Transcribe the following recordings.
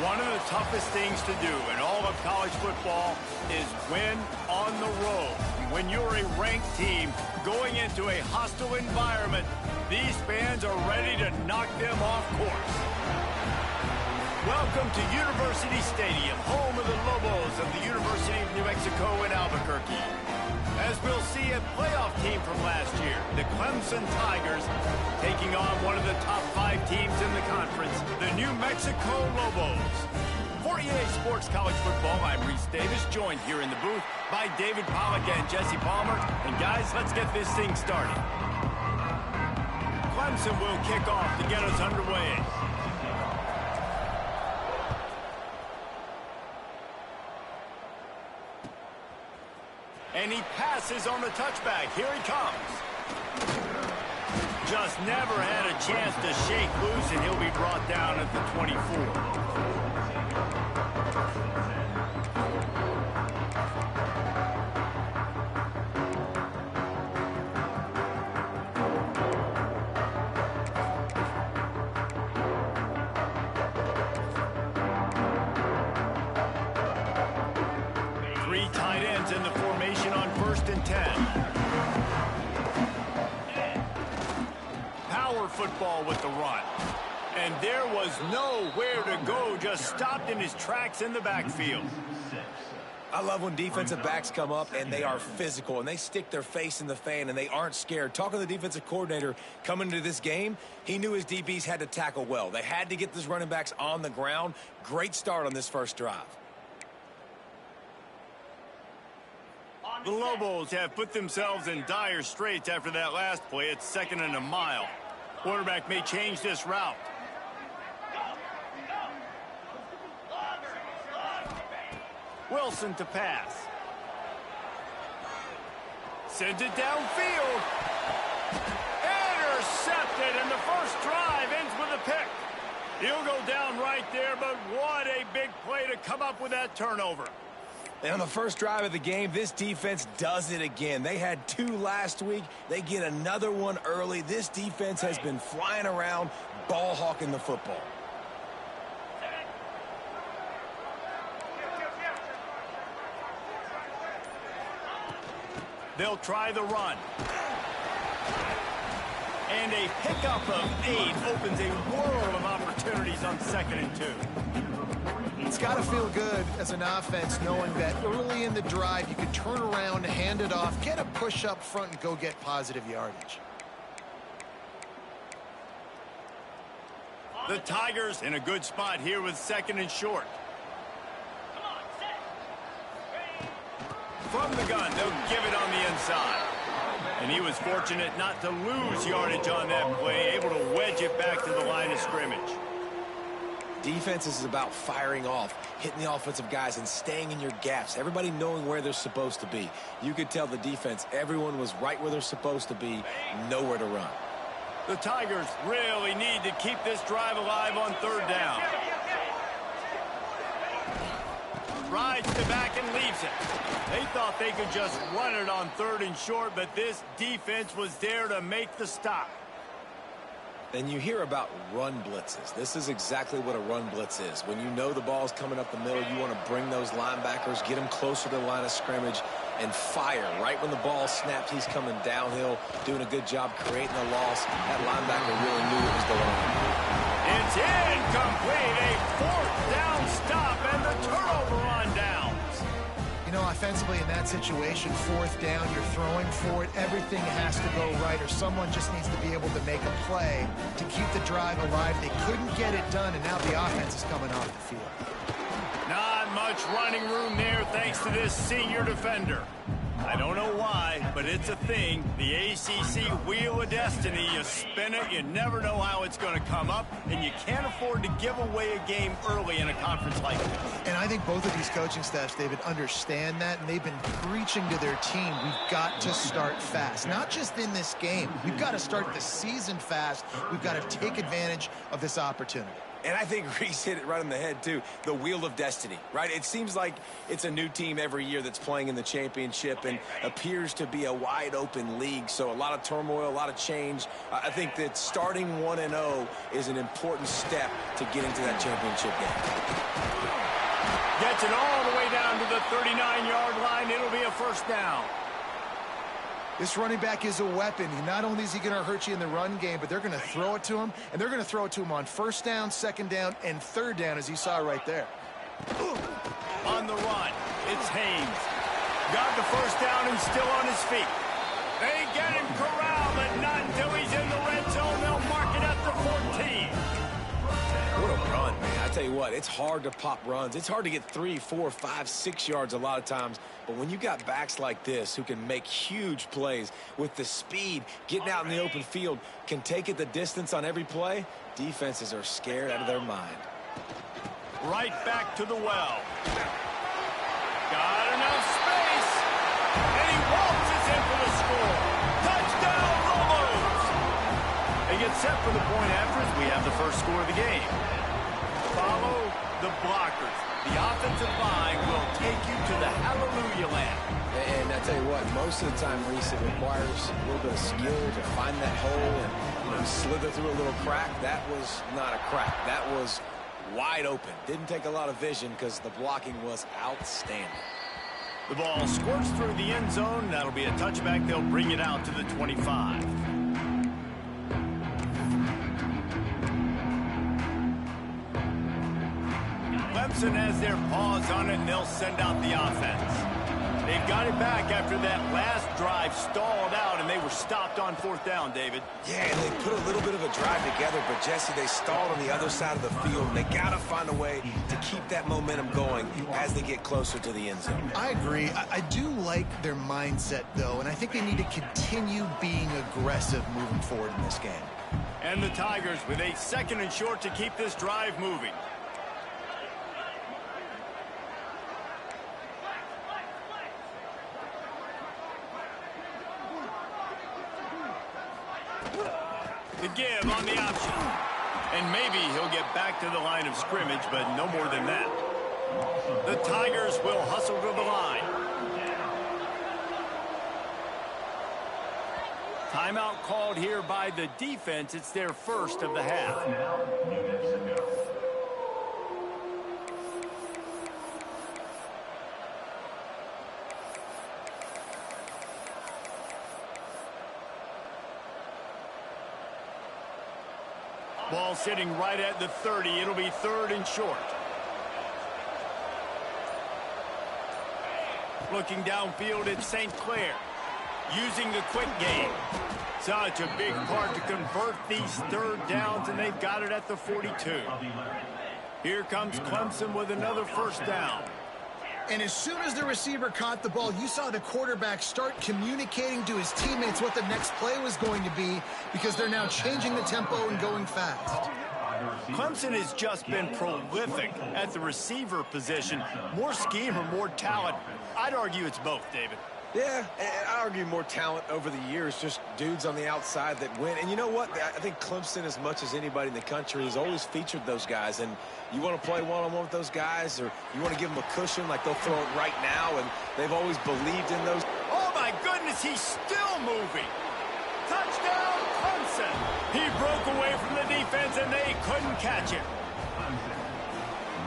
One of the toughest things to do in all of college football is win on the road. When you're a ranked team going into a hostile environment, these fans are ready to knock them off course. Welcome to University Stadium, home of the Lobos of the University of New Mexico in Albuquerque. As we'll see, a playoff team from last year, the Clemson Tigers, taking on one of the top 5 teams in the conference, the New Mexico Lobos. For EA Sports College Football, I'm Reese Davis, joined here in the booth by David Pollack and Jesse Palmer. And guys, let's get this thing started. Clemson will kick off to get us underway. And he passes on the touchback. Here he comes. Just never had a chance to shake loose, and he'll be brought down at the 24. 3 tight ends in the formation on 1st and 10. Power football with the run. And there was nowhere to go, just stopped in his tracks in the backfield. I love when defensive backs come up and they are physical and they stick their face in the fan and they aren't scared. Talking to the defensive coordinator coming into this game, he knew his DBs had to tackle well. They had to get these running backs on the ground. Great start on this first drive. The Lobos have put themselves in dire straits after that last play. It's 2nd and a mile. Quarterback may change this route. Wilson to pass. Sends it downfield. Intercepted, and the first drive ends with a pick. He'll go down right there, but what a big play to come up with that turnover. And on the first drive of the game, this defense does it again. They had 2 last week. They get another one early. This defense has been flying around, ball hawking the football. They'll try the run. And a pickup of 8 opens a world of opportunities on 2nd and 2. It's got to feel good as an offense knowing that early in the drive you can turn around, hand it off, get a push up front, and go get positive yardage. The Tigers in a good spot here with 2nd and short. From the gun, they'll give it on the inside. And he was fortunate not to lose yardage on that play, able to wedge it back to the line of scrimmage. Defense is about firing off, hitting the offensive guys, and staying in your gaps. Everybody knowing where they're supposed to be. You could tell the defense, everyone was right where they're supposed to be, nowhere to run. The Tigers really need to keep this drive alive on 3rd down. Rides to back and leaves it. They thought they could just run it on 3rd and short, but this defense was there to make the stop. And you hear about run blitzes. This is exactly what a run blitz is. When you know the ball's coming up the middle, you want to bring those linebackers, get them closer to the line of scrimmage, and fire. Right when the ball snaps, he's coming downhill, doing a good job creating a loss. That linebacker really knew what was going on. It's incomplete. A 4th down stop, and the turnover on downs. You know, offensively in that situation, 4th down, you're throwing for it. Everything has to go right, or someone just needs to be able to make a play to keep the drive alive. They couldn't get it done, and now the offense is coming off the field. Not much running room there thanks to this senior defender. I don't know why, but it's a thing. The ACC Wheel of Destiny, you spin it, you never know how it's going to come up, and you can't afford to give away a game early in a conference like this. And I think both of these coaching staffs, David, understand that, and they've been preaching to their team, we've got to start fast. Not just in this game. We've got to start the season fast. We've got to take advantage of this opportunity. And I think Reese hit it right on the head, too. The wheel of destiny, right? It seems like it's a new team every year that's playing in the championship and appears to be a wide-open league. So a lot of turmoil, a lot of change. I think that starting 1-0 is an important step to getting to that championship game. Gets it all the way down to the 39-yard line. It'll be a first down. This running back is a weapon. Not only is he going to hurt you in the run game, but they're going to throw it to him, and they're going to throw it to him on first down, second down, and third down, as you saw right there. On the run, it's Haynes. Got the first down and still on his feet. They get him corralled, but not until he's in the red zone. They'll mark it at the 14. What a run, man. I tell you what, it's hard to pop runs. It's hard to get 3, 4, 5, 6 yards a lot of times. But when you got backs like this who can make huge plays with the speed, getting out in the open field, can take it the distance on every play, defenses are scared out of their mind. Right back to the well. Got enough space. And he waltzes in for the score. Touchdown, Lobos! They get set for the point after as we have the first score of the game. Follow the blockers. The offensive line will take you to the hallelujah land. And I tell you what, most of the time, Reese, it requires a little bit of skill to find that hole and slither through a little crack. That was not a crack. That was wide open. Didn't take a lot of vision because the blocking was outstanding. The ball squirts through the end zone. That'll be a touchback. They'll bring it out to the 25. Clemson has their paws on it, and they'll send out the offense. They've got it back after that last drive stalled out, and they were stopped on fourth down, David. Yeah, and they put a little bit of a drive together, but, Jesse, they stalled on the other side of the field, and they got to find a way to keep that momentum going as they get closer to the end zone. I agree. I do like their mindset, though, and I think they need to continue being aggressive moving forward in this game. And the Tigers with a second and short to keep this drive moving. The give on the option. And maybe he'll get back to the line of scrimmage, but no more than that. The Tigers will hustle to the line. Timeout called here by the defense. It's their first of the half. Ball sitting right at the 30. It'll be third and short. Looking downfield at St. Clair. Using the quick game. Such a big part to convert these third downs, and they've got it at the 42. Here comes Clemson with another first down. And as soon as the receiver caught the ball, you saw the quarterback start communicating to his teammates what the next play was going to be, because they're now changing the tempo and going fast. Clemson has just been prolific at the receiver position. More scheme or more talent? I'd argue it's both, David. Yeah, and I argue more talent over the years, just dudes on the outside that win. And you know what? I think Clemson, as much as anybody in the country, has always featured those guys. And you want to play one-on-one with those guys, or you want to give them a cushion, like they'll throw it right now, and they've always believed in those. Oh, my goodness, he's still moving. Touchdown, Clemson. He broke away from the defense, and they couldn't catch him.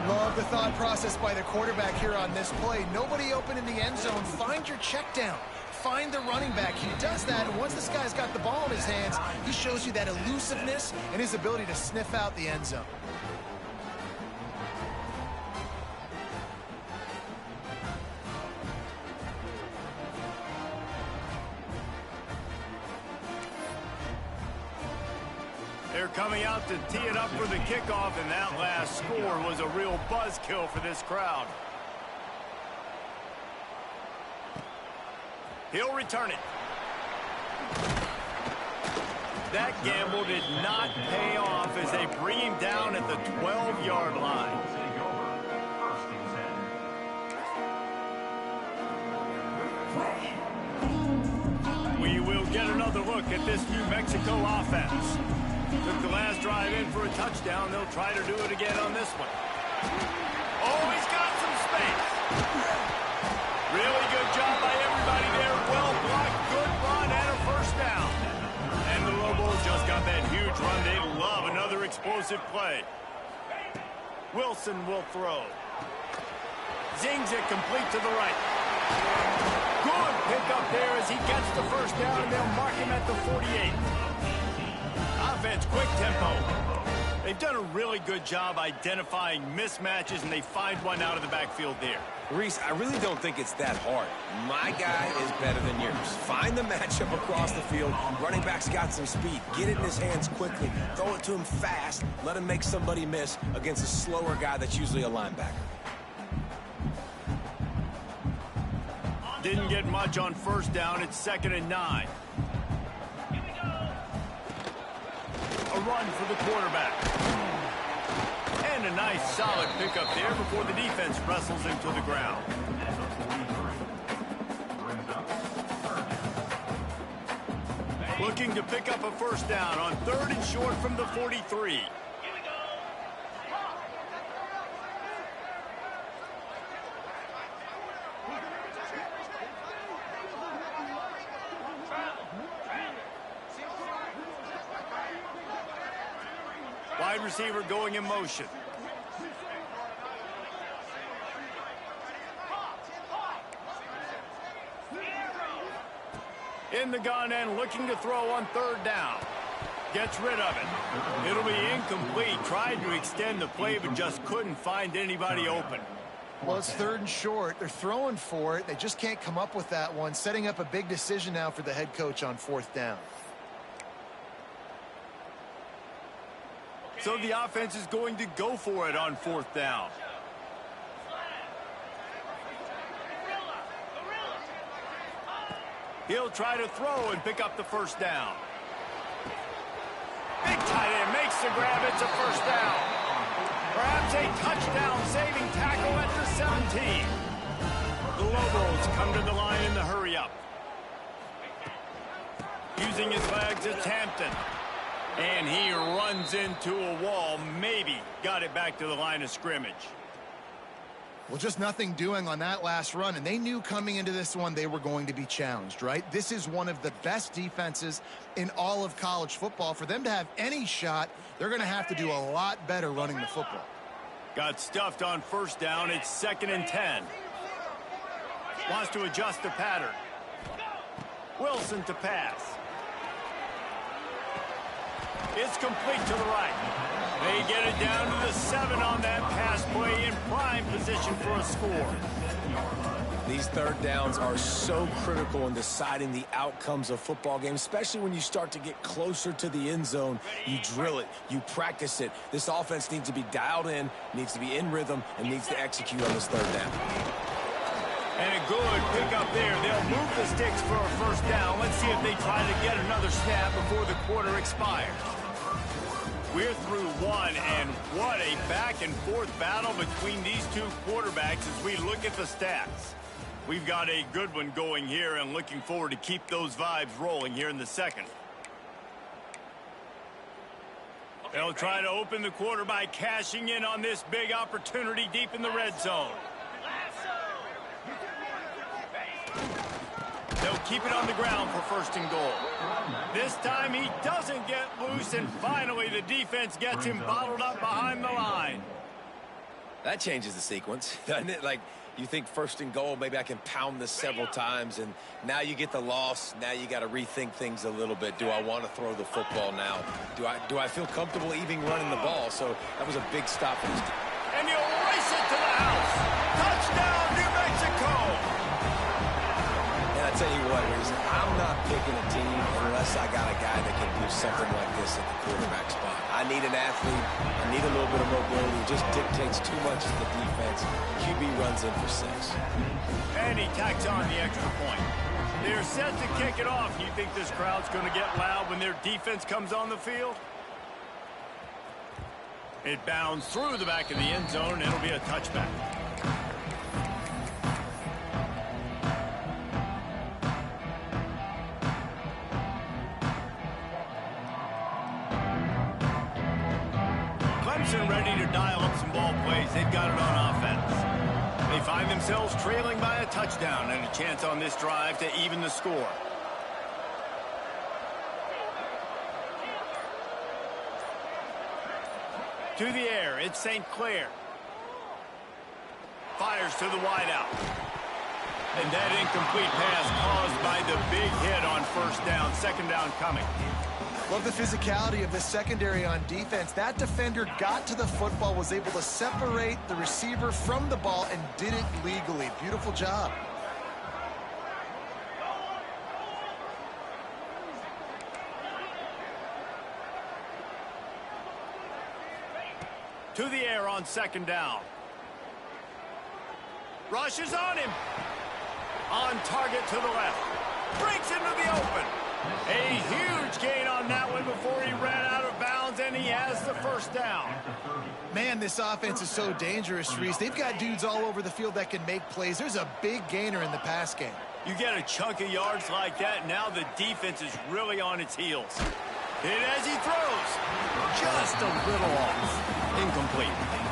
Love the thought process by the quarterback here on this play. Nobody open in the end zone. Find your check down. Find the running back. He does that, and once this guy's got the ball in his hands, he shows you that elusiveness and his ability to sniff out the end zone. They're coming out to tee it up for the kickoff, and that last score was a real buzzkill for this crowd. He'll return it. That gamble did not pay off as they bring him down at the 12-yard line. We will get another look at this New Mexico offense. Took the last drive in for a touchdown. They'll try to do it again on this one. Oh, he's got some space. Really good job by everybody there. Well blocked, good run, and a first down. And the Lobos just got that huge run. They love another explosive play. Wilson will throw. Zings it complete to the right. Good pickup there as he gets the first down, and they'll mark him at the 48. Offense, quick tempo. They've done a really good job identifying mismatches, and they find one out of the backfield there. Reese, I really don't think it's that hard. My guy is better than yours. Find the matchup across the field. Running back's got some speed. Get it in his hands quickly. Throw it to him fast. Let him make somebody miss against a slower guy that's usually a linebacker. Didn't get much on first down. It's 2nd and 9. A run for the quarterback. And a nice solid pickup there before the defense wrestles him to the ground. Looking to pick up a first down on 3rd and short from the 43. Wide receiver going in motion. In the gun and looking to throw on 3rd down. Gets rid of it. It'll be incomplete. Tried to extend the play, but just couldn't find anybody open. Well, it's 3rd and short. They're throwing for it. They just can't come up with that one. Setting up a big decision now for the head coach on 4th down. So the offense is going to go for it on 4th down. He'll try to throw and pick up the first down. Big tight end makes the grab. It's a first down. Perhaps a touchdown-saving tackle at the 17. The Lobos come to the line in the hurry-up. Using his legs, it's Hampton. And he runs into a wall. Maybe got it back to the line of scrimmage. Well, just nothing doing on that last run, and they knew coming into this one they were going to be challenged, right? This is one of the best defenses in all of college football. For them to have any shot, they're going to have to do a lot better running the football. Got stuffed on first down. It's 2nd and 10. Wants to adjust the pattern. Wilson to pass. It's complete to the right. They get it down to the 7 on that pass play in prime position for a score. These 3rd downs are so critical in deciding the outcomes of football games, especially when you start to get closer to the end zone. You drill it, you practice it. This offense needs to be dialed in, needs to be in rhythm, and needs to execute on this 3rd down. And a good pickup there. They'll move the sticks for a first down. Let's see if they try to get another snap before the quarter expires. We're through one, and what a back-and-forth battle between these two quarterbacks as we look at the stats. We've got a good one going here and looking forward to keep those vibes rolling here in the 2nd. They'll try to open the quarter by cashing in on this big opportunity deep in the red zone. They'll keep it on the ground for 1st and goal. This time he doesn't get loose, and finally the defense gets him bottled up behind the line. That changes the sequence, doesn't it? Like, you think 1st and goal, maybe I can pound this several times, and now you get the loss. Now you got to rethink things a little bit. Do I want to throw the football now? Do I feel comfortable even running the ball? So that was a big stop for this team. And he'll race it to the house. Touchdown, New Mexico! I tell you what, Reese, I'm not picking a team unless I got a guy that can do something like this at the quarterback spot. I need an athlete. I need a little bit of mobility. It just dictates too much to the defense. QB runs in for 6. And he tacks on the extra point. They're set to kick it off. You think this crowd's going to get loud when their defense comes on the field? It bounds through the back of the end zone. It'll be a touchback. Clemson ready to dial up some ball plays. They've got it on offense. They find themselves trailing by a touchdown and a chance on this drive to even the score. To the air, it's St. Clair. Fires to the wideout. And that incomplete pass caused by the big hit on first down. Second down coming. Love the physicality of the secondary on defense. That defender got to the football, was able to separate the receiver from the ball, and did it legally. Beautiful job. To the air on second down. Rushes on him. On target to the left. Breaks into the open. A huge gain on that one before he ran out of bounds, and he has the first down. Man, this offense is so dangerous, Reese. They've got dudes all over the field that can make plays. There's a big gainer in the pass game. You get a chunk of yards like that, now the defense is really on its heels. Hit as he throws. Just a little off. Incomplete.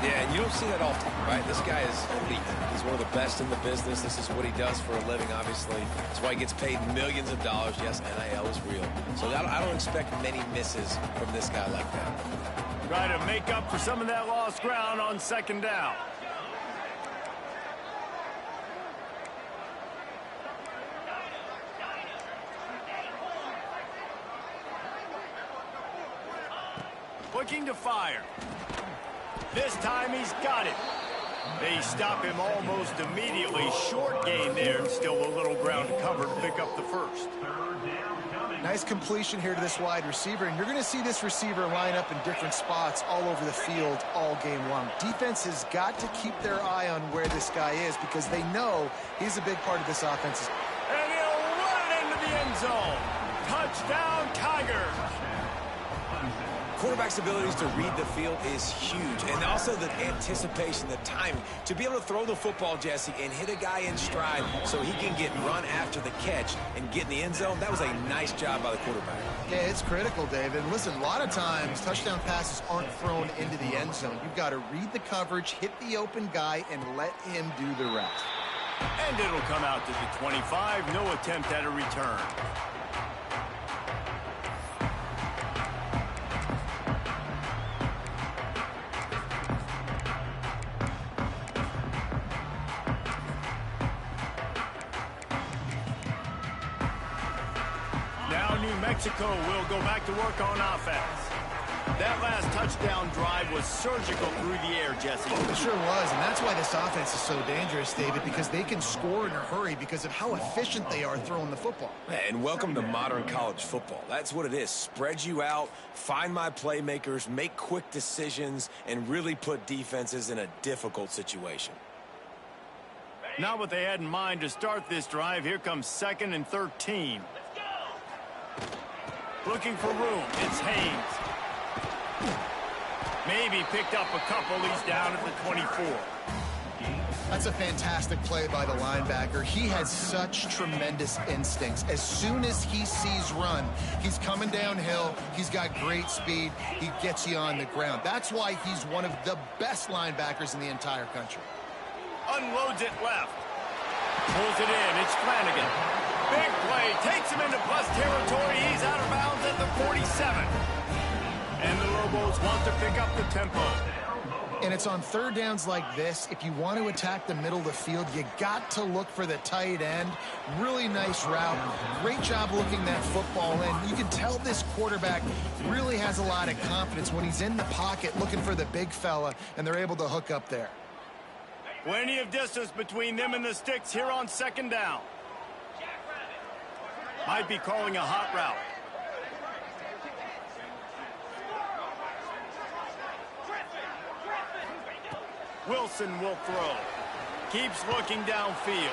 Yeah, and you don't see that often, right? This guy is elite. He's one of the best in the business. This is what he does for a living, obviously. That's why he gets paid millions of dollars. Yes, NIL is real. So I don't expect many misses from this guy like that. Try to make up for some of that lost ground on second down. Looking to fire. This time he's got it. They stop him almost immediately. Short gain there, and still a little ground to cover to pick up the first. Nice completion here to this wide receiver, and you're going to see this receiver line up in different spots all over the field all game long. Defense has got to keep their eye on where this guy is because they know he's a big part of this offense. And he'll run it into the end zone. Touchdown, Tigers. Quarterback's abilities to read the field is huge, and also the anticipation, the timing. To be able to throw the football, Jesse, and hit a guy in stride so he can get run after the catch and get in the end zone, that was a nice job by the quarterback. Yeah, it's critical, David. And listen, a lot of times touchdown passes aren't thrown into the end zone. You've got to read the coverage, hit the open guy, and let him do the rest. And it'll come out to the 25. No attempt at a return. Mexico will go back to work on offense. That last touchdown drive was surgical through the air, Jesse. It sure was, and that's why this offense is so dangerous, David, because they can score in a hurry because of how efficient they are throwing the football. And welcome to modern college football. That's what it is. Spread you out, find my playmakers, make quick decisions, and really put defenses in a difficult situation. Not what they had in mind to start this drive. Here comes 2nd and 13. Looking for room. It's Haynes. Maybe picked up a couple. He's down at the 24. That's a fantastic play by the linebacker. He has such tremendous instincts. As soon as he sees run, he's coming downhill. He's got great speed. He gets you on the ground. That's why he's one of the best linebackers in the entire country. Unloads it left. Pulls it in. It's Flanagan. Big play. Takes him into plus territory. He's out of bounds at the 47. And the Lobos want to pick up the tempo. And it's on third downs like this. If you want to attack the middle of the field, you got to look for the tight end. Really nice route. Great job looking that football in. You can tell this quarterback really has a lot of confidence when he's in the pocket looking for the big fella, and they're able to hook up there. Plenty of distance between them and the sticks here on 2nd down. Might be calling a hot route. Wilson will throw. Keeps looking downfield.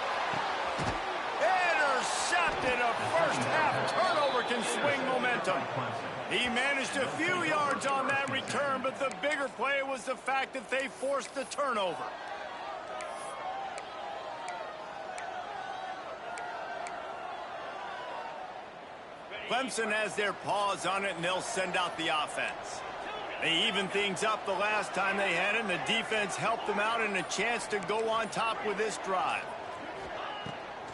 Intercepted. A first-half turnover can swing momentum. He managed a few yards on that return, but the bigger play was the fact that they forced the turnover. Clemson has their paws on it, and they'll send out the offense. They evened things up the last time they had it, and the defense helped them out and a chance to go on top with this drive.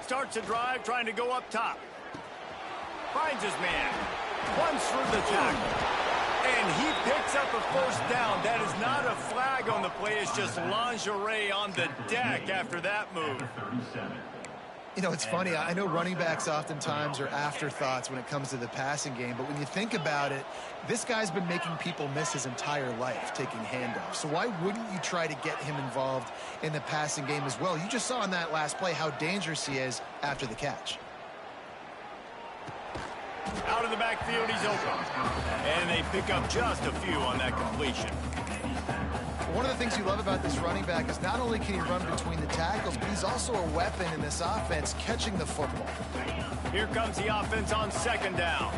Starts a drive trying to go up top. Finds his man. Runs through the tackle. And he picks up a first down. That is not a flag on the play. It's just lingerie on the deck after that move. You know, it's funny. I know running backs oftentimes are afterthoughts when it comes to the passing game, but when you think about it, this guy's been making people miss his entire life taking handoffs. So why wouldn't you try to get him involved in the passing game as well? You just saw in that last play how dangerous he is after the catch. Out of the backfield, he's open. And they pick up just a few on that completion. One of the things you love about this running back is not only can he run between the tackles, but he's also a weapon in this offense catching the football. Here comes the offense on second down.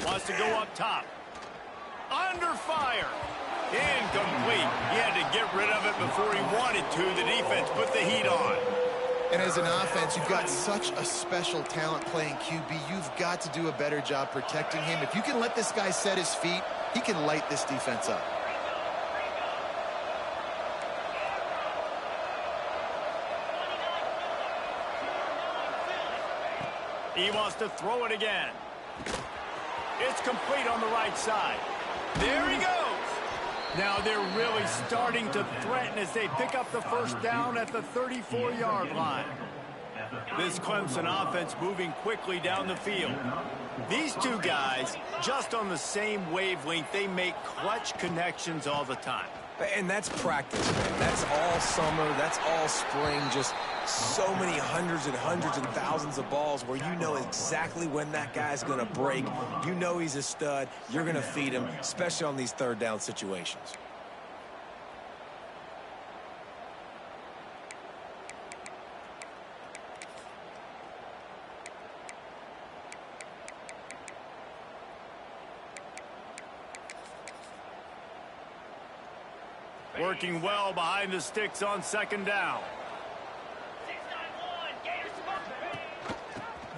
Wants to go up top. Under fire. Incomplete. He had to get rid of it before he wanted to. The defense put the heat on. And as an offense, you've got such a special talent playing QB. You've got to do a better job protecting him. If you can let this guy set his feet, he can light this defense up. He wants to throw it again. It's complete on the right side. There he goes. Now they're really starting to threaten as they pick up the first down at the 34-yard line. This Clemson offense moving quickly down the field. These two guys, just on the same wavelength, they make clutch connections all the time. And that's practice, man. That's all summer. That's all spring. Just so many hundreds and thousands of balls where you know exactly when that guy's going to break. You know he's a stud. You're going to feed him, especially on these third down situations. Working well behind the sticks on second down.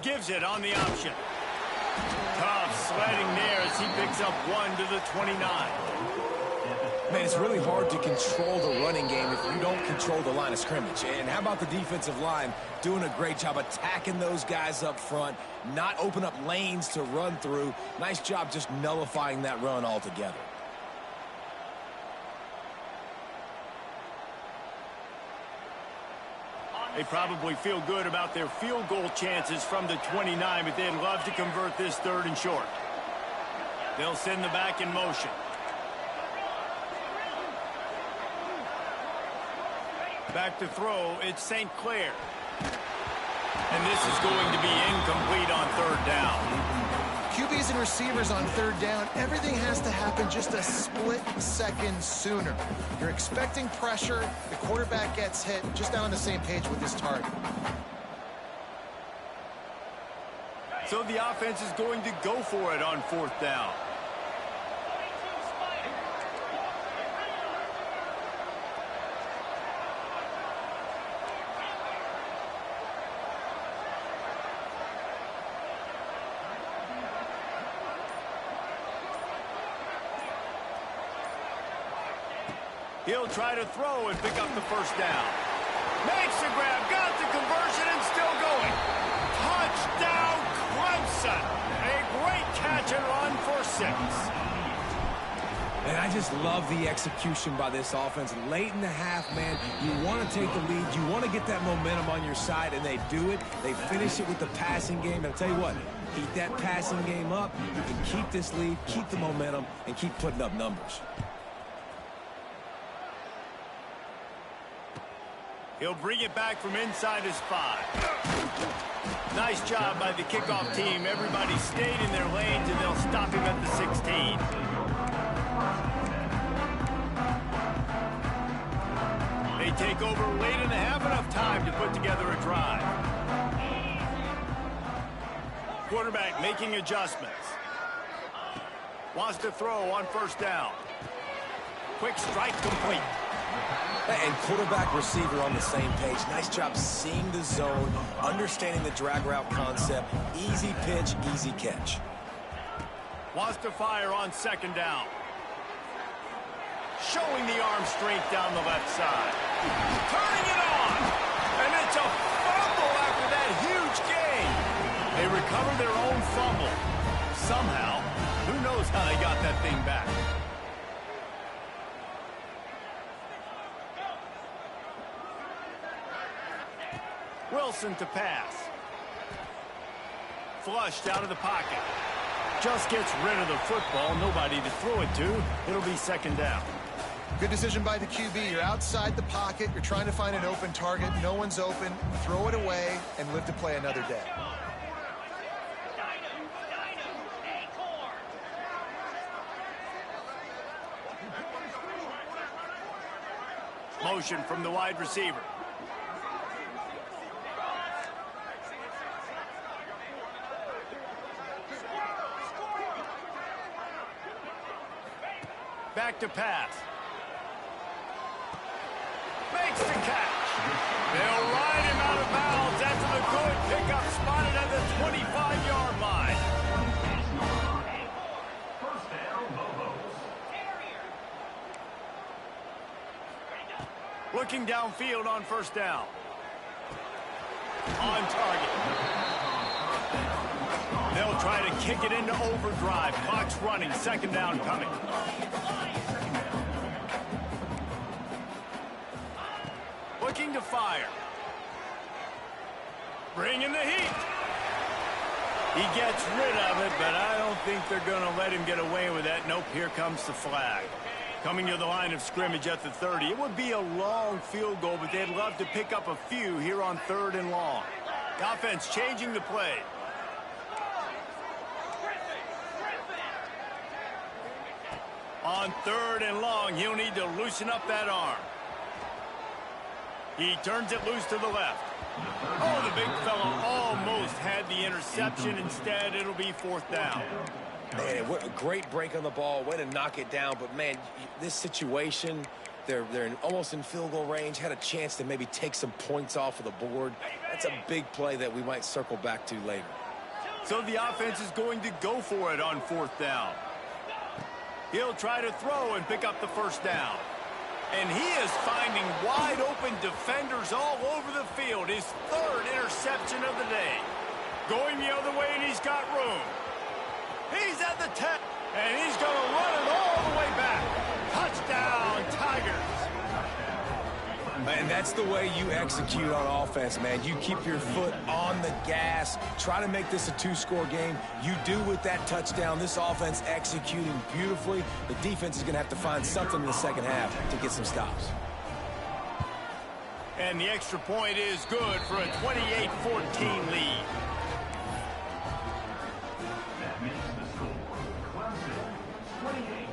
Gives it on the option. Tough sledding there as he picks up one to the 29. Man, it's really hard to control the running game if you don't control the line of scrimmage. And how about the defensive line doing a great job attacking those guys up front, not open up lanes to run through. Nice job just nullifying that run altogether. They probably feel good about their field goal chances from the 29, but they'd love to convert this third and short. They'll send the back in motion. Back to throw, it's St. Clair. And this is going to be incomplete on third down. QBs and receivers on third down, everything has to happen just a split second sooner. You're expecting pressure, the quarterback gets hit, just not on the same page with his target. So the offense is going to go for it on fourth down. He'll try to throw and pick up the first down. Makes the grab, got the conversion, and still going. Touchdown, Clemson. A great catch and run for 6. And I just love the execution by this offense. Late in the half, man, you want to take the lead. You want to get that momentum on your side, and they do it. They finish it with the passing game. And I'll tell you what, keep that passing game up. You can keep this lead, keep the momentum, and keep putting up numbers. He'll bring it back from inside his 5. Nice job by the kickoff team. Everybody stayed in their lanes, and they'll stop him at the 16. They take over late and they have enough time to put together a drive. Quarterback making adjustments. Wants to throw on first down. Quick strike complete. And quarterback receiver on the same page. Nice job seeing the zone, understanding the drag route concept. Easy pitch, easy catch. Wants to fire on second down. Showing the arm strength down the left side. Turning it on. And it's a fumble after that huge gain. They recover their own fumble. Somehow, who knows how they got that thing back. Wilson to pass. Flushed out of the pocket. Just gets rid of the football. Nobody to throw it to. It'll be second down. Good decision by the QB. You're outside the pocket. You're trying to find an open target. No one's open. Throw it away and live to play another day. Motion from the wide receiver. Back to pass. Makes the catch. They'll ride him out of bounds after the good pickup spotted at the 25-yard line. First down, Lobos. Looking downfield on first down. On target. They'll try to kick it into overdrive. Clock's running. Second down coming. Looking to fire. Bringing the heat. He gets rid of it, but I don't think they're going to let him get away with that. Nope, here comes the flag. Coming to the line of scrimmage at the 30. It would be a long field goal, but they'd love to pick up a few here on 3rd and long. The offense changing the play. On 3rd and long, he'll need to loosen up that arm. He turns it loose to the left. Oh, the big fella almost had the interception. Instead, it'll be 4th down. Man, what a great break on the ball. Way to knock it down. But, man, this situation, they're almost in field goal range. Had a chance to maybe take some points off of the board. That's a big play that we might circle back to later. So the offense is going to go for it on 4th down. He'll try to throw and pick up the first down. And he is finding wide open defenders all over the field. His 3rd interception of the day. Going the other way, and he's got room. He's at the 10, and he's going to run it all the way back. Touchdown, Tigers. And that's the way you execute on offense, man. You keep your foot on the gas. Try to make this a 2-score game. You do with that touchdown. This offense executing beautifully. The defense is going to have to find something in the second half to get some stops. And the extra point is good for a 28-14 lead. That makes the score. Clemson, 28.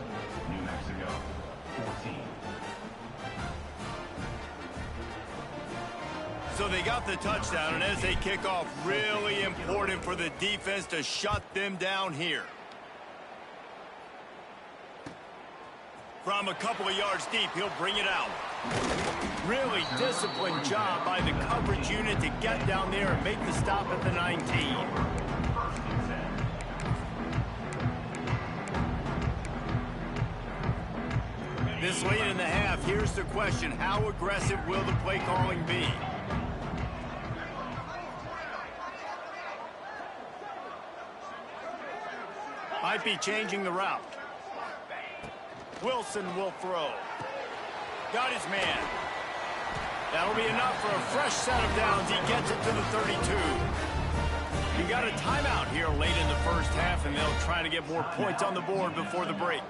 New Mexico, 14. So they got the touchdown, and as they kick off, really important for the defense to shut them down here. From a couple of yards deep, he'll bring it out. Really disciplined job by the coverage unit to get down there and make the stop at the 19. This late in the half, here's the question. How aggressive will the play calling be? Might be changing the route. Wilson will throw. Got his man. That'll be enough for a fresh set of downs. He gets it to the 32. You got a timeout here late in the first half, and they'll try to get more points on the board before the break.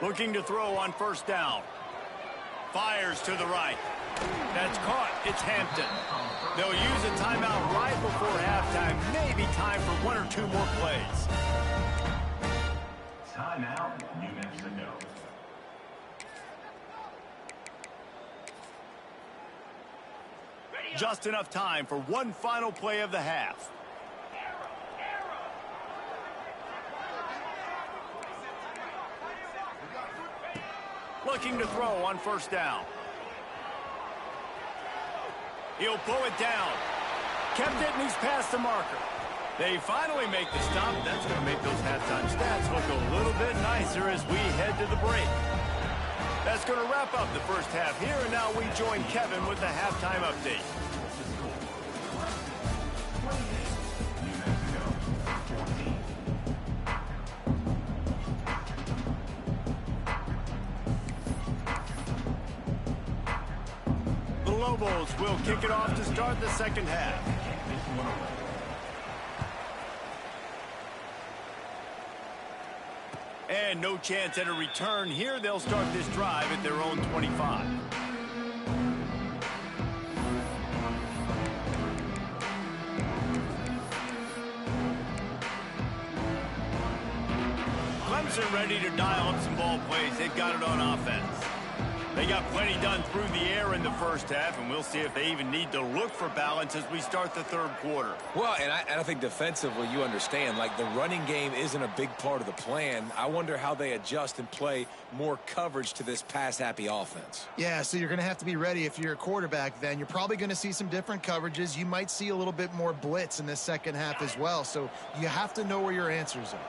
Looking to throw on first down. Fires to the right. That's caught. It's Hampton. They'll use a timeout right before halftime. Maybe time for 1 or 2 more plays. Timeout, New Mexico. Just enough time for one final play of the half. looking to throw on first down. He'll pull it down. Kept it, and he's past the marker. They finally make the stop. That's going to make those halftime stats look a little bit nicer as we head to the break. That's going to wrap up the first half here, and now we join Kevin with the halftime update. The Lobos will kick it off to start the second half. And no chance at a return here. They'll start this drive at their own 25. Clemson ready to dial up some ball plays. They've got it on offense. They got plenty done through the air in the first half, and we'll see if they even need to look for balance as we start the third quarter. Well, and I think defensively, you understand, like the running game isn't a big part of the plan. I wonder how they adjust and play more coverage to this pass-happy offense. Yeah, so you're going to have to be ready if you're a quarterback then. You're probably going to see some different coverages. You might see a little bit more blitz in this second half as well, so you have to know where your answers are.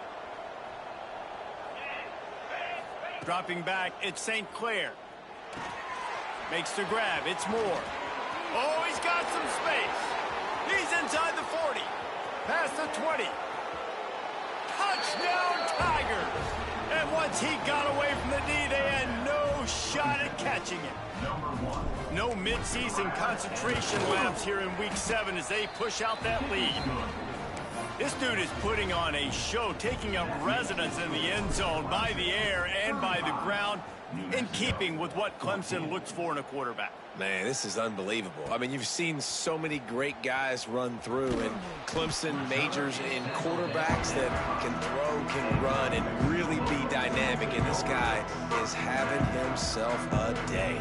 Dropping back, it's St. Clair. Makes the grab. It's Moore. Oh, he's got some space. He's inside the 40. Past the 20. Touchdown, Tigers. And once he got away from the D, they had no shot at catching it. No midseason concentration laps here in Week 7 as they push out that lead. This dude is putting on a show, taking up residence in the end zone by the air and by the ground, in keeping with what Clemson looks for in a quarterback. Man, this is unbelievable. I mean, you've seen so many great guys run through, and Clemson majors in quarterbacks that can throw, can run, and really be dynamic, and this guy is having himself a day.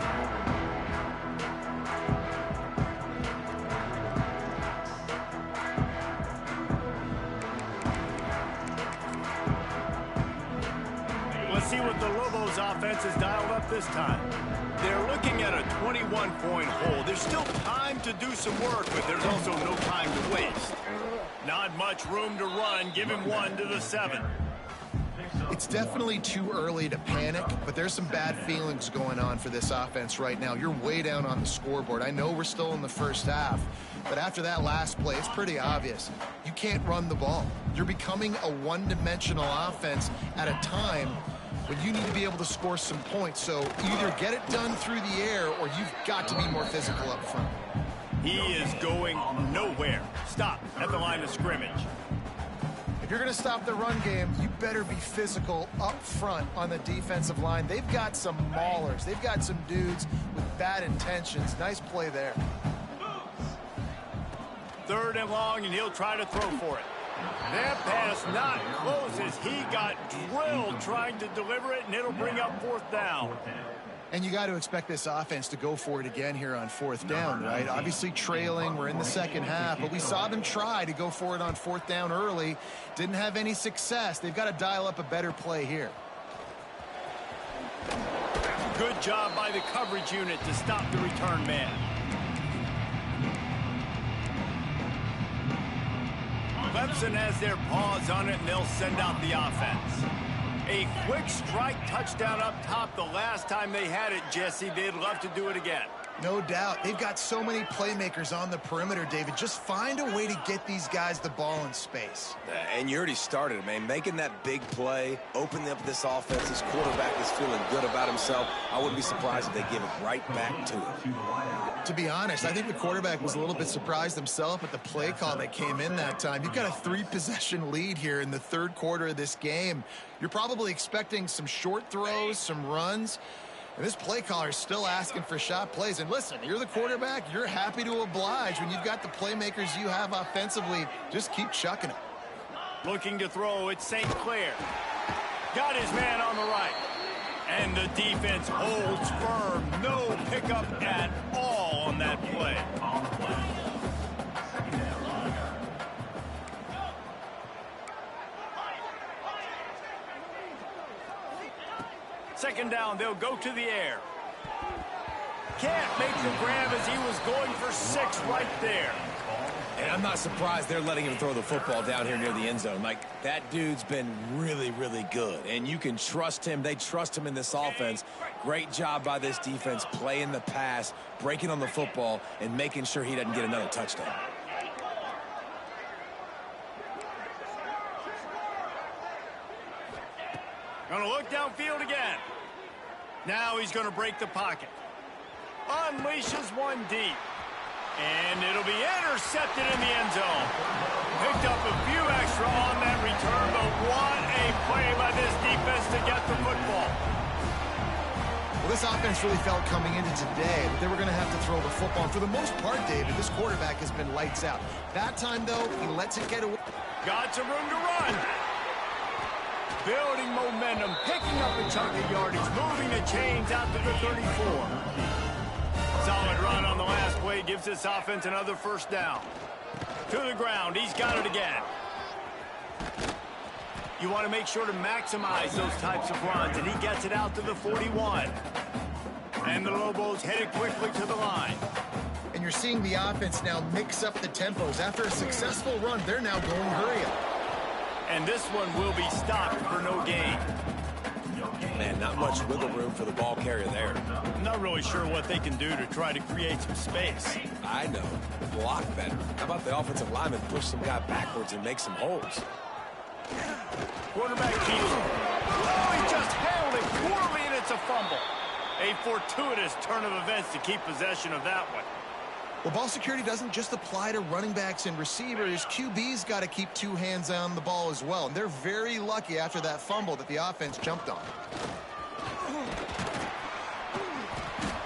Let's see what the Lobos offense has dialed up this time. They're looking at a 21-point hole. There's still time to do some work, but there's also no time to waste. Not much room to run. Give him one to the 7. It's definitely too early to panic, but there's some bad feelings going on for this offense right now. You're way down on the scoreboard. I know we're still in the first half, but after that last play, it's pretty obvious. You can't run the ball. You're becoming a one-dimensional offense at a time when you need to be able to score some points. So either get it done through the air or you've got to be more physical up front. He is going nowhere. Stop at the line of scrimmage. If you're going to stop the run game, you better be physical up front on the defensive line. They've got some maulers. They've got some dudes with bad intentions. Nice play there. 3rd and long, and he'll try to throw for it. That pass not close as he got drilled trying to deliver it, and it'll bring up 4th down. And you got to expect this offense to go for it again here on 4th down, right? Obviously trailing, we're in the second half, but we saw them try to go for it on 4th down early. Didn't have any success. They've got to dial up a better play here. Good job by the coverage unit to stop the return man. Clemson has their paws on it, and they'll send out the offense. A quick strike touchdown up top the last time they had it, Jesse. They'd love to do it again. No doubt. They've got so many playmakers on the perimeter, David. Just find a way to get these guys the ball in space. And you already started, man. Making that big play, opening up this offense. This quarterback is feeling good about himself. I wouldn't be surprised if they give it right back to him. To be honest, I think the quarterback was a little bit surprised himself at the play call that came in that time. You've got a 3-possession lead here in the 3rd quarter of this game. You're probably expecting some short throws, some runs. And this play caller is still asking for shot plays. And listen, you're the quarterback. You're happy to oblige when you've got the playmakers you have offensively. Just keep chucking it. Looking to throw, it's St. Clair. Got his man on the right. And the defense holds firm. No pickup at all on that play. second down, they'll go to the air. Can't make the grab as he was going for 6 right there. And I'm not surprised they're letting him throw the football down here near the end zone. Like, that dude's been really, really good. And you can trust him. They trust him in this offense. Great job by this defense playing the pass, breaking on the football, and making sure he doesn't get another touchdown. Gonna look downfield again. Now he's gonna break the pocket. Unleashes one deep. And it'll be intercepted in the end zone. Picked up a few extra on that return, but what a play by this defense to get the football. Well, this offense really felt coming into today that they were going to have to throw the football. And for the most part, David, this quarterback has been lights out. That time, though, he lets it get away. Got some room to run. Building momentum, picking up a chunk of yardage, moving the chains out to the 34. Solid run on the last play, gives this offense another first down. To the ground, he's got it again. You want to make sure to maximize those types of runs, and he gets it out to the 41. And the Lobos headed quickly to the line. And you're seeing the offense now mix up the tempos. After a successful run, they're now going hurry up. And this one will be stopped for no gain. Man, not much wiggle room for the ball carrier there. I'm not really sure what they can do to try to create some space. I know. Block better. How about the offensive lineman push some guy backwards and make some holes? Quarterback keeps it. Oh, he just handled it poorly, and it's a fumble. A fortuitous turn of events to keep possession of that one. Well, ball security doesn't just apply to running backs and receivers. QB's got to keep 2 hands on the ball as well. And they're very lucky after that fumble that the offense jumped on.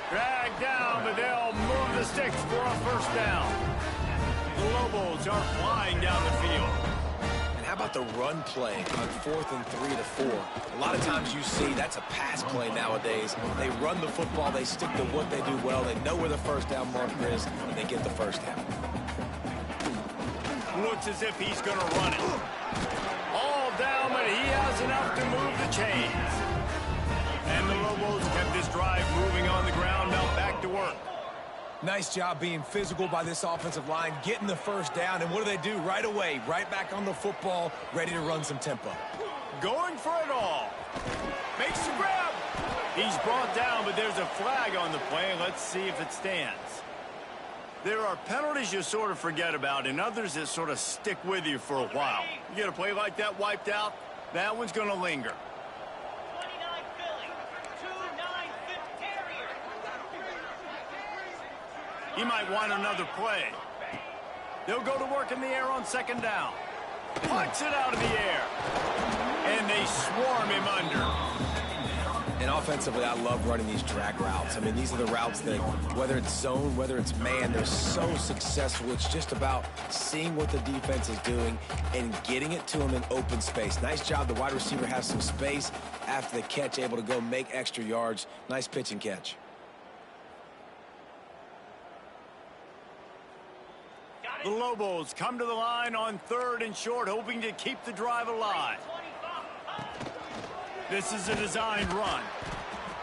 Dragged down, but they'll move the sticks for a first down. The Lobos are flying down the field. And how about the run play on 4th and 3 to 4? A lot of times you see that's a pass play nowadays. They run the football, they stick to what they do well, they know where the first down marker is, and they get the first down. Looks as if he's going to run it. All down, but he has enough to move the chains. And the Lobos kept this drive moving on the ground, now back to work. Nice job being physical by this offensive line, getting the first down, and what do? Right away, right back on the football, ready to run some tempo. Going for it all. Makes the grab. He's brought down, but there's a flag on the play. Let's see if it stands. There are penalties you sort of forget about, and others that sort of stick with you for a while. You get a play like that wiped out, that one's going to linger. He might want another play. They'll go to work in the air on second down. Punts it out of the air. And they swarm him under. And offensively, I love running these drag routes. I mean, these are the routes that, whether it's zone, whether it's man, they're so successful. It's just about seeing what the defense is doing and getting it to them in open space. Nice job. The wide receiver has some space after the catch, able to go make extra yards. Nice pitch and catch. The Lobos come to the line on 3rd and short, hoping to keep the drive alive. This is a designed run.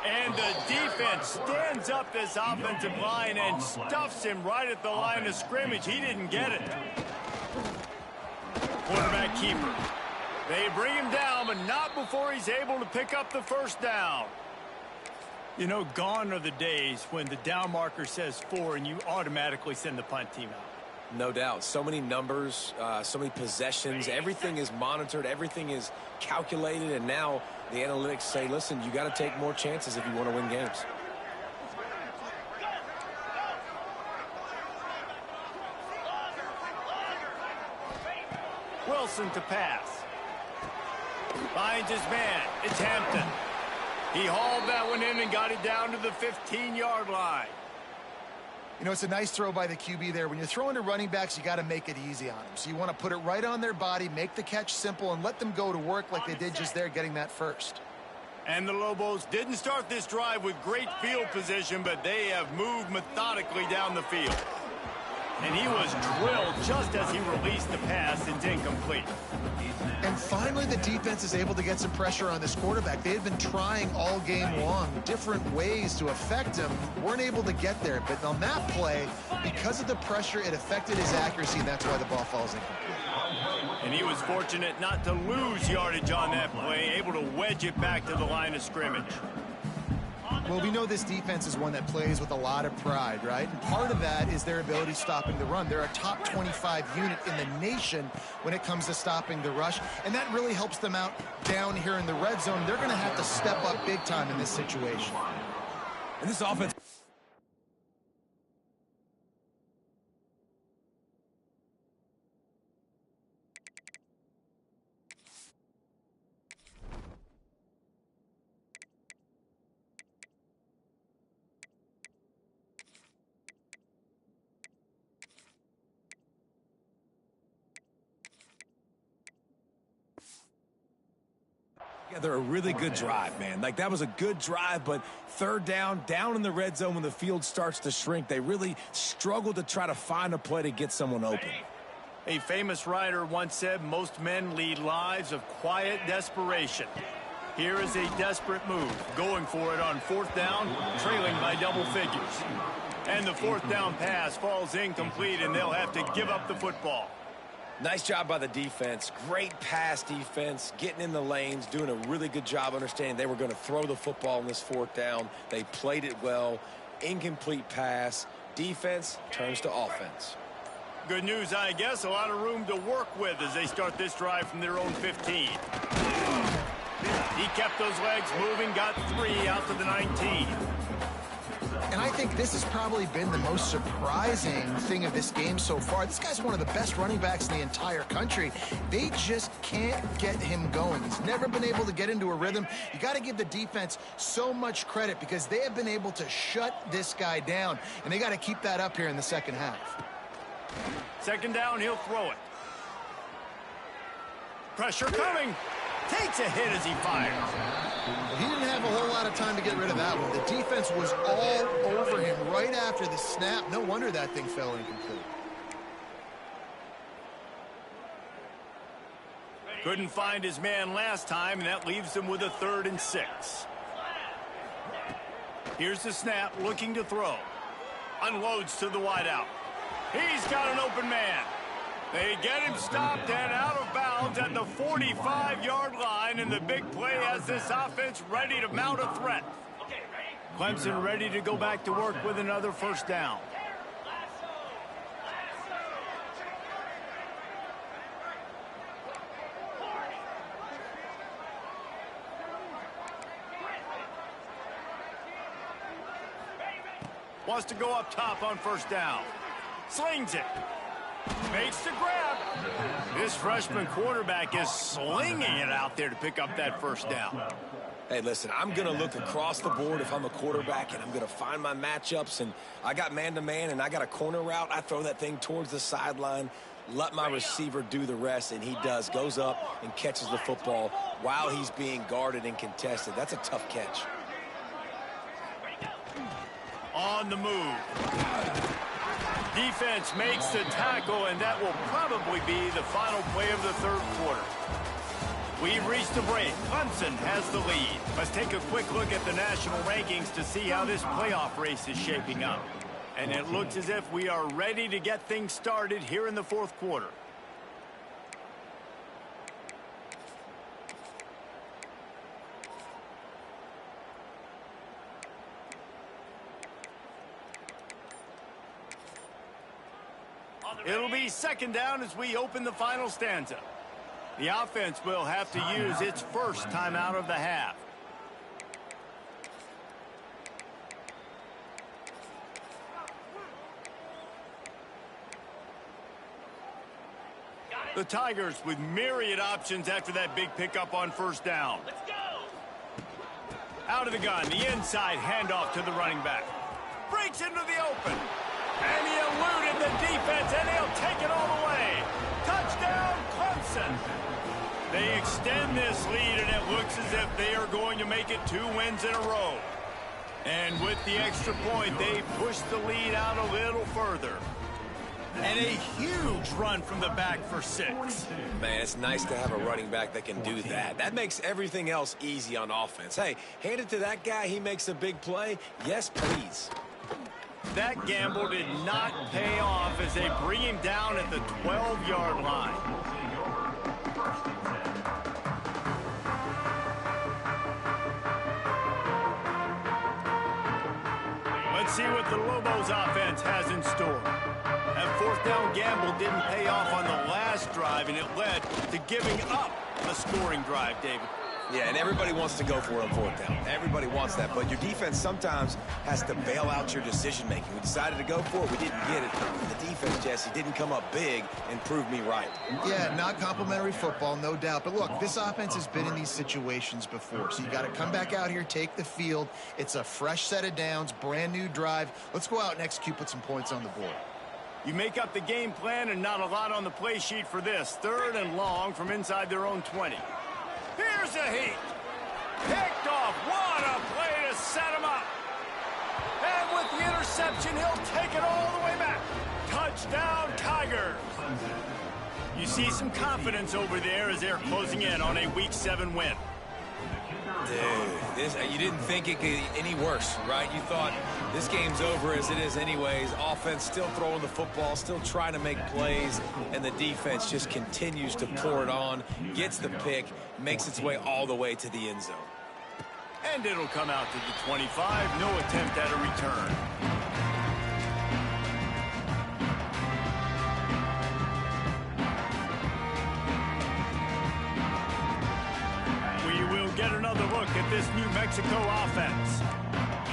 And the defense stands up this offensive line and stuffs him right at the line of scrimmage. He didn't get it. Quarterback keeper. They bring him down, but not before he's able to pick up the first down. You know, gone are the days when the down marker says 4 and you automatically send the punt team out. No doubt. So many numbers, so many possessions. Everything is monitored. Everything is calculated. And now the analytics say, listen, you got to take more chances if you want to win games. Wilson to pass. Finds his man. It's Hampton. He hauled that one in and got it down to the 15-yard line. You know, it's a nice throw by the QB there. When you're throwing to running backs, you got to make it easy on them. So you want to put it right on their body, make the catch simple, and let them go to work like they did just there, getting that first. And the Lobos didn't start this drive with great field position, but they have moved methodically down the field. And he was drilled just as he released the pass. It's incomplete. And finally, the defense is able to get some pressure on this quarterback. They had been trying all game long different ways to affect him. Weren't able to get there. But on that play, because of the pressure, it affected his accuracy, and that's why the ball falls incomplete. And he was fortunate not to lose yardage on that play, able to wedge it back to the line of scrimmage. Well, we know this defense is one that plays with a lot of pride, right? And part of that is their ability stopping the run. They're a top 25 unit in the nation when it comes to stopping the rush, and that really helps them out down here in the red zone. They're going to have to step up big time in this situation. And this offense... Yeah, they're a really good drive, man. Like, that was a good drive, but third down in the red zone when the field starts to shrink, they really struggled to try to find a play to get someone open. A famous writer once said, most men lead lives of quiet desperation. Here is a desperate move, going for it on fourth down, trailing by double figures. And the fourth down pass falls incomplete, and they'll have to give up the football. Nice job by the defense. Great pass defense, getting in the lanes, doing a really good job understanding they were going to throw the football in this fourth down. They played it well. Incomplete pass. Defense turns to offense. Good news, I guess. A lot of room to work with as they start this drive from their own 15. He kept those legs moving, got 3 out to the 19. And I think this has probably been the most surprising thing of this game so far. This guy's one of the best running backs in the entire country. They just can't get him going. He's never been able to get into a rhythm. You got to give the defense so much credit because they have been able to shut this guy down, and they got to keep that up here in the second half. Second down, he'll throw it. Pressure coming. Takes a hit as he fires. He didn't have a whole lot of time to get rid of that one. The defense was all over him right after the snap. No wonder that thing fell incomplete. Couldn't find his man last time, and that leaves him with a 3rd and 6. Here's the snap, looking to throw. Unloads to the wideout. He's got an open man. They get him stopped and out of bounds at the 45-yard line, and the big play has this offense ready to mount a threat. Clemson ready to go back to work with another first down. Wants to go up top on first down. Slings it. Makes the grab. This freshman quarterback is slinging it out there to pick up that first down. Hey, listen, I'm going to look across the board if I'm a quarterback, and I'm going to find my matchups, and I got man-to-man, and I got a corner route. I throw that thing towards the sideline, let my receiver do the rest, and he does. Goes up and catches the football while he's being guarded and contested. That's a tough catch. On the move. Defense makes the tackle, and that will probably be the final play of the third quarter. We've reached the break. Clemson has the lead. Let's take a quick look at the national rankings to see how this playoff race is shaping up. And it looks as if we are ready to get things started here in the fourth quarter. It'll be second down as we open the final stanza. The offense will have to use its first timeout of the half. The Tigers with myriad options after that big pickup on first down. Let's go! Out of the gun, the inside handoff to the running back. Breaks into the open. And he eluded the defense, and he'll take it all the way. Touchdown, Clemson. They extend this lead, and it looks as if they are going to make it 2 wins in a row. And with the extra point, they push the lead out a little further. And a huge run from the back for 6. Man, it's nice to have a running back that can do that. That makes everything else easy on offense. Hey, hand it to that guy. He makes a big play. Yes, please. That gamble did not pay off as they bring him down at the 12-yard line. Let's see what the Lobos offense has in store. That 4th down gamble didn't pay off on the last drive, and it led to giving up a scoring drive, David. Yeah, and everybody wants to go for it on 4th down. Everybody wants that, but your defense sometimes has to bail out your decision-making. We decided to go for it. We didn't get it. The defense, Jesse, didn't come up big and prove me right. Yeah, not complimentary football, no doubt. But look, this offense has been in these situations before, so you got to come back out here, take the field. It's a fresh set of downs, brand new drive. Let's go out and execute, put some points on the board. You make up the game plan and not a lot on the play sheet for this. 3rd and long from inside their own 20. Here's a heat. Picked off. What a play to set him up. And with the interception, he'll take it all the way back. Touchdown, Tigers. You see some confidence over there as they're closing in on a Week 7 win. Dude, you didn't think it could get any worse, right? You thought this game's over as it is anyways. Offense still throwing the football, still trying to make plays, and the defense just continues to pour it on, gets the pick, makes its way all the way to the end zone. And it'll come out to the 25. No attempt at a return. Get another look at this New Mexico offense.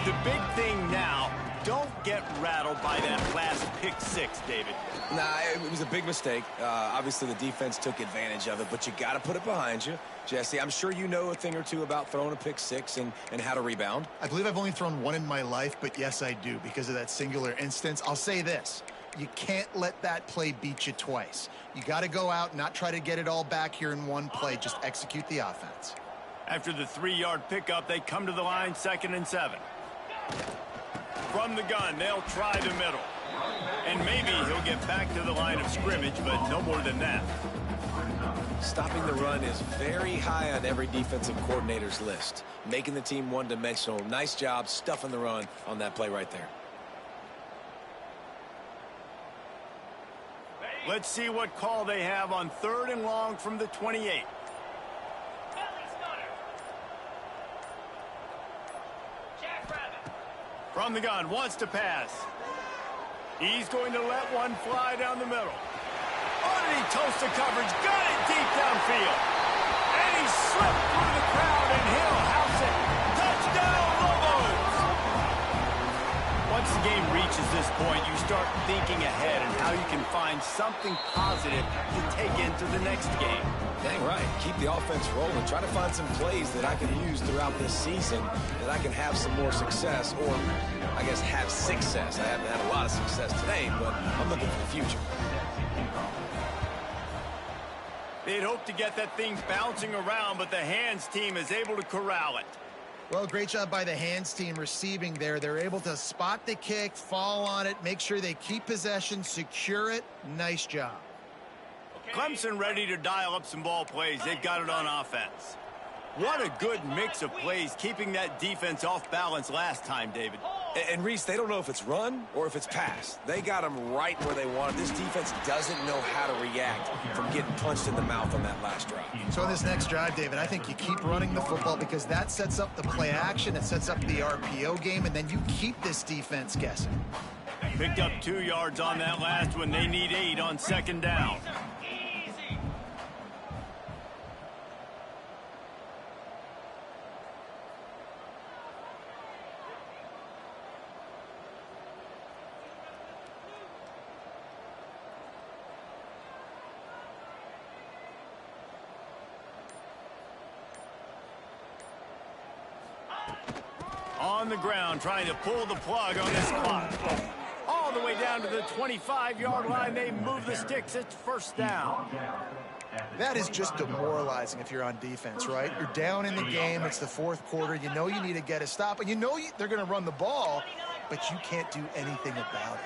The big thing now, don't get rattled by that last pick 6, David. Nah, it was a big mistake. Obviously, the defense took advantage of it, but you got to put it behind you. Jesse, I'm sure you know a thing or two about throwing a pick 6 and how to rebound. I believe I've only thrown one in my life, but yes, I do because of that singular instance. I'll say this. You can't let that play beat you twice. You got to go out, not try to get it all back here in one play. Just execute the offense. After the 3-yard pickup, they come to the line 2nd and 7. From the gun, they'll try the middle. And maybe he'll get back to the line of scrimmage, but no more than that. Stopping the run is very high on every defensive coordinator's list. Making the team one-dimensional. Nice job stuffing the run on that play right there. Let's see what call they have on 3rd and long from the 28. From the gun, wants to pass. He's going to let one fly down the middle. Oh, did he toast the coverage? Got it deep downfield. And he slipped through the crowd, and he'll house it. Touchdown, Lobos! Once the game reaches this point, you start thinking ahead and how you can find something positive to take into the next game. Dang right. Keep the offense rolling. Try to find some plays that I can use throughout this season that I can have some more success, or I guess have success. I haven't had a lot of success today, but I'm looking for the future. They'd hope to get that thing bouncing around, but the hands team is able to corral it. Well, great job by the hands team receiving there. They're able to spot the kick, fall on it, make sure they keep possession, secure it. Nice job. Clemson ready to dial up some ball plays. They've got it on offense. What a good mix of plays, keeping that defense off balance last time, David. And Reese, they don't know if it's run or if it's pass. They got them right where they want it. This defense doesn't know how to react from getting punched in the mouth on that last drive. So on this next drive, David, I think you keep running the football because that sets up the play action, it sets up the RPO game, and then you keep this defense guessing. Picked up 2 yards on that last one. They need 8 on 2nd down. On the ground, trying to pull the plug on this clock. All the way down to the 25-yard line. They move the sticks. It's 1st down. That is just demoralizing if you're on defense, right? You're down in the game. It's the 4th quarter. You know you need to get a stop. And you know they're going to run the ball, but you can't do anything about it.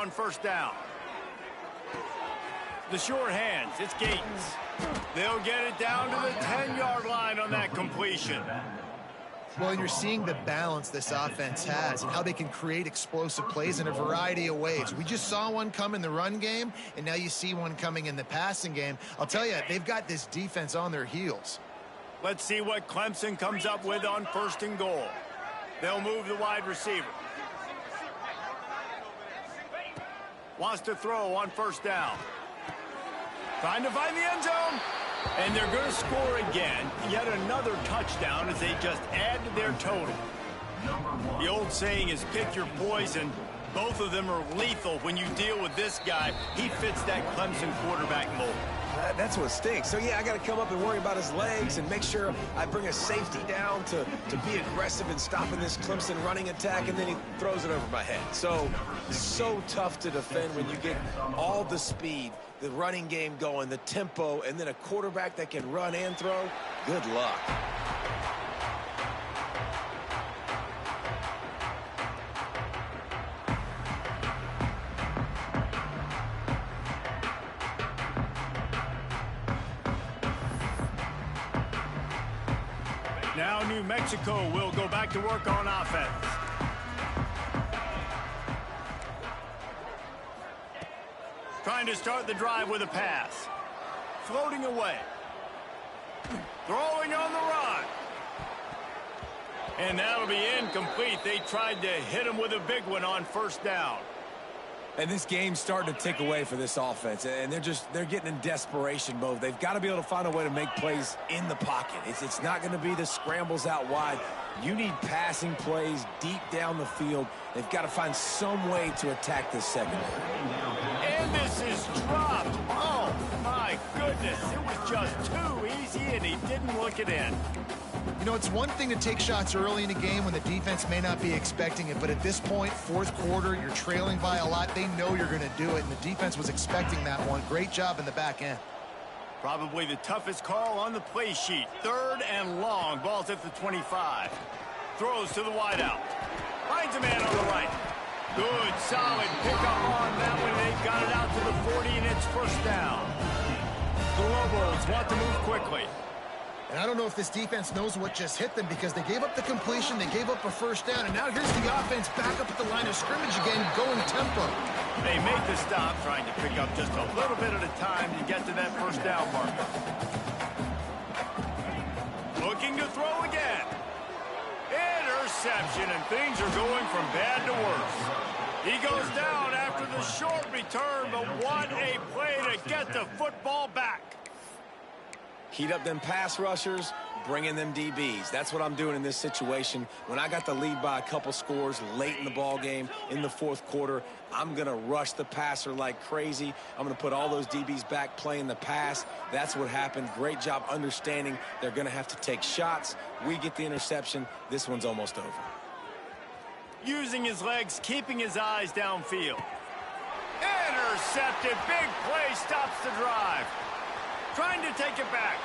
on first down. The short hands, it's Gates. They'll get it down to the 10-yard line on that completion. Well, and you're seeing the balance this offense has and how they can create explosive plays in a variety of ways. We just saw one come in the run game, and now you see one coming in the passing game. I'll tell you, they've got this defense on their heels. Let's see what Clemson comes up with on 1st and goal. They'll move the wide receiver. Wants to throw on 1st down. Trying to find the end zone. And they're going to score again. Yet another touchdown as they just add to their total. The old saying is pick your poison. Both of them are lethal when you deal with this guy. He fits that Clemson quarterback mold. That's what stinks. So, yeah, I got to come up and worry about his legs and make sure I bring a safety down to be aggressive in stopping this Clemson running attack, and then he throws it over my head. So tough to defend when you get all the speed, the running game going, the tempo, and then a quarterback that can run and throw. Good luck. Now New Mexico will go back to work on offense. Trying to start the drive with a pass. Floating away. Throwing on the run. And that'll be incomplete. They tried to hit him with a big one on 1st down. And this game's starting to tick away for this offense, and they're getting in desperation mode. They've got to be able to find a way to make plays in the pocket. It's not going to be the scrambles out wide. You need passing plays deep down the field. They've got to find some way to attack this secondary. And this is dropped. Oh, my goodness. It was just too easy, and he didn't look it in. You know, it's one thing to take shots early in a game when the defense may not be expecting it, but at this point, 4th quarter, you're trailing by a lot. They know you're going to do it, and the defense was expecting that one. Great job in the back end. Probably the toughest call on the play sheet. 3rd and long. Ball's at the 25. Throws to the wideout. Finds a man on the right. Good, solid pickup on that one. They've got it out to the 40, and it's 1st down. The Lobos want to move quickly. And I don't know if this defense knows what just hit them because they gave up the completion, they gave up a 1st down, and now here's the offense back up at the line of scrimmage again, going tempo. They make the stop, trying to pick up just a little bit at a time to get to that 1st down marker. Looking to throw again. Interception, and things are going from bad to worse. He goes down after the short return, but what a play to get the football back. Heat up them pass rushers, bring in them DBs. That's what I'm doing in this situation. When I got the lead by a couple scores late in the ball game in the 4th quarter, I'm going to rush the passer like crazy. I'm going to put all those DBs back playing the pass. That's what happened. Great job understanding they're going to have to take shots. We get the interception. This one's almost over. Using his legs, keeping his eyes downfield. Intercepted. Big play stops the drive. Trying to take it back.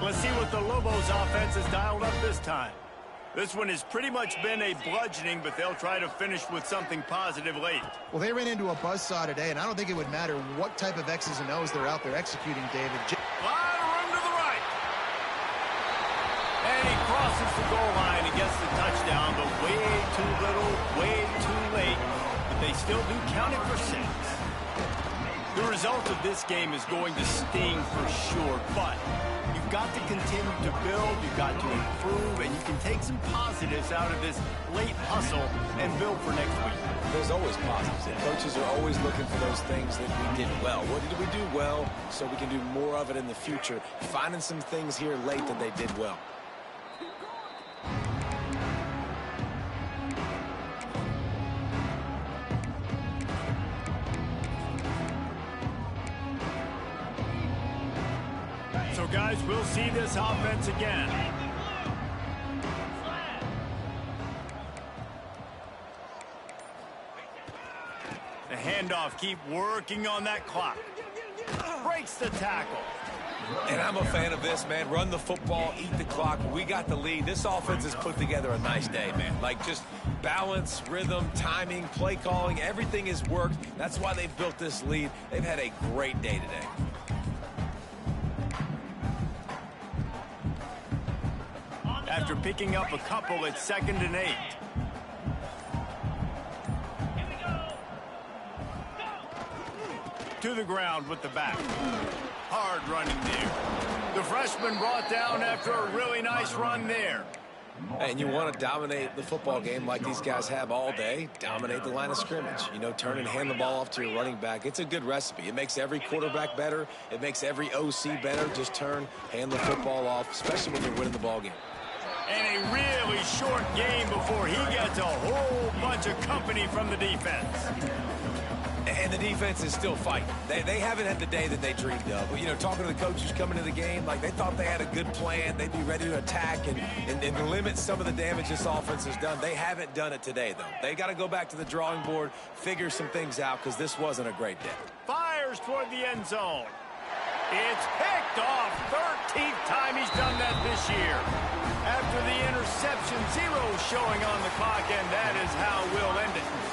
Let's see what the Lobos offense has dialed up this time. This one has pretty much been a bludgeoning, but they'll try to finish with something positive late. Well, they ran into a buzzsaw today, and I don't think it would matter what type of X's and O's they're out there executing, David. Lot of room to the right. And he crosses the goal line and gets the touchdown, but way too little, way too late. But they still do count it for 6. The result of this game is going to sting for sure, but you've got to continue to build, you've got to improve, and you can take some positives out of this late hustle and build for next week. There's always positives, and coaches are always looking for those things that we did well. What did we do well so we can do more of it in the future? Finding some things here late that they did well. So guys, we'll see this offense again. The handoff, keep working on that clock. Breaks the tackle. And I'm a fan of this, man. Run the football, eat the clock. We got the lead. This offense has put together a nice day, man. Like, just balance, rhythm, timing, play calling, everything has worked. That's why they've built this lead. They've had a great day today. After picking up a couple, it's 2nd and 8. To the ground with the back. Hard running there. The freshman brought down after a really nice run there. And you want to dominate the football game like these guys have all day. Dominate the line of scrimmage. You know, turn and hand the ball off to your running back. It's a good recipe. It makes every quarterback better. It makes every OC better. Just turn, hand the football off, especially when you're winning the ball game. And a really short game before he gets a whole bunch of company from the defense. And the defense is still fighting. They haven't had the day that they dreamed of. But, you know, talking to the coaches coming to the game, like they thought they had a good plan. They'd be ready to attack and limit some of the damage this offense has done. They haven't done it today, though. They got to go back to the drawing board, figure some things out, because this wasn't a great day. Fires toward the end zone. It's picked off. 13th time he's done that this year. After the interception, 0 showing on the clock, and that is how we'll end it.